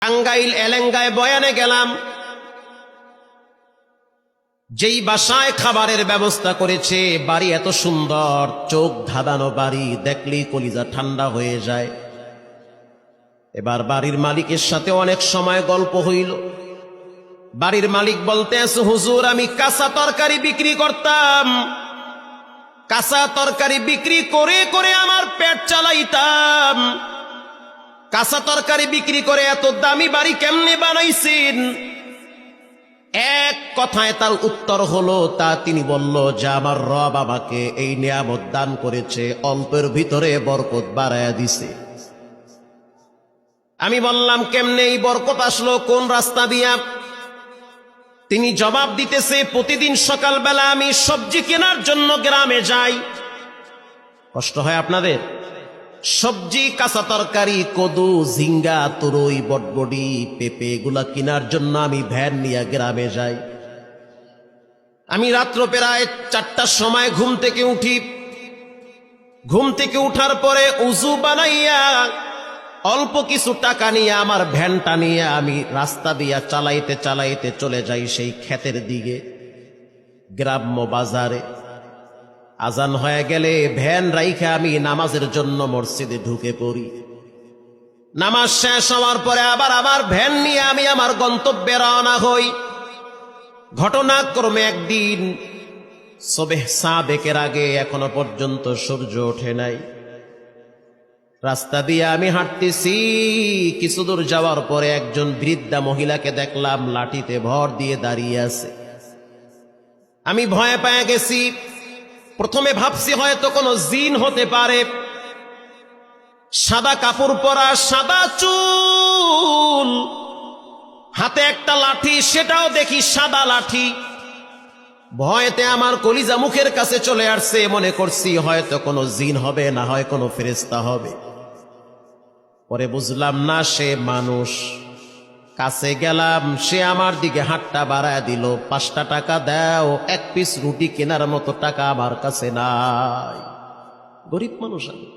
টাঙ্গাইল এলেঙ্গায় বয়ানে গেলাম, যেই বাসায় খাবারের ব্যবস্থা করেছে, বাড়ি এত সুন্দর, চোখ ধাঁধানো বাড়ি, দেখলেই কলিজা ঠান্ডা হয়ে যায়। এবার বাড়ির মালিকের সাথে অনেক সময় গল্প হইল। বাড়ির মালিক বলতে আছে, হুজুর আমি কাঁচা তরকারি বিক্রি করতাম, কাঁচা তরকারি বিক্রি করে করে আমার পেট চালাইতাম, কাঁচা তরকারি বিক্রি করে এত দামি বাড়ি কেমনে বানাইছেন? এক কথায় তার উত্তর হলো, তা তিনি বলল যে আমার রব আমাকে এই নিয়ামত দান করেছে, অল্পের ভিতরে বরকত বাড়ায়া দিছে। আমি বললাম কেমনে এই বরকত আসলো, কোন রাস্তা দিয়া? তিনি জবাব দিতেছে, প্রতিদিন সকালবেলা আমি সবজি কেনার জন্য গ্রামে যাই। কষ্ট হয় আপনাদের? সবজি, কাঁচা তরকারি, কদু, ঝিঙ্গা, তুরই, বটবডি, পেঁপে এগুলা কেনার জন্য আমি ভ্যান নিয়ে গ্রামে যাই। আমি রাত্র প্রায় 4টার সময় ঘুম থেকে উঠি। ঘুম থেকে উঠার পরে উজু বানাইয়া অল্প কিছু টাকা নিয়ে আমার ভ্যানটা নিয়ে আমি রাস্তা দিয়া চালাইতে চালাইতে চলে যাই সেই ক্ষেতের দিকে, গ্রাম্য বাজারে। আজান হয়ে গেলে ভ্যান রাইখে আমি নামাজের জন্য মসজিদে ঢুকে পড়ি। নামাজ শেষ হওয়ার পরে আবার আমার ভ্যান নিয়ে আমি আমার গন্তব্যে রওনা হই। ঘটনাক্রমে একদিন সুবহ সাদেকের আগে এখনো পর্যন্ত সূর্য ওঠে নাই। রাস্তা দিয়ে আমি হাঁটতেছি, কিছু দূর যাওয়ার পরে একজন বৃদ্ধা মহিলাকে দেখলাম লাঠিতে ভর দিয়ে দাঁড়িয়ে আছে। আমি ভয় পেয়ে গেছি। প্রথমে ভাবছি হয়তো কোনো জিন হতে পারে। সাদা কাপড় পরা, সাদা চুল, হাতে একটা লাঠি, সেটাও দেখি সাদা লাঠি। ভয়তে আমার কলিজা মুখের কাছে চলে আসছে। মনে করছি হয়তো কোনো জিন হবে, না হয় কোনো ফেরেশতা হবে। পরে বুঝলাম না, সে মানুষ। কাছে গেলাম, সে আমার দিকে হাতটা বাড়ায় দিল। 5টা টাকা দাও, 1 পিস রুটি কেনার মতো টাকা আমার কাছে নাই। গরিব মানুষ আমি।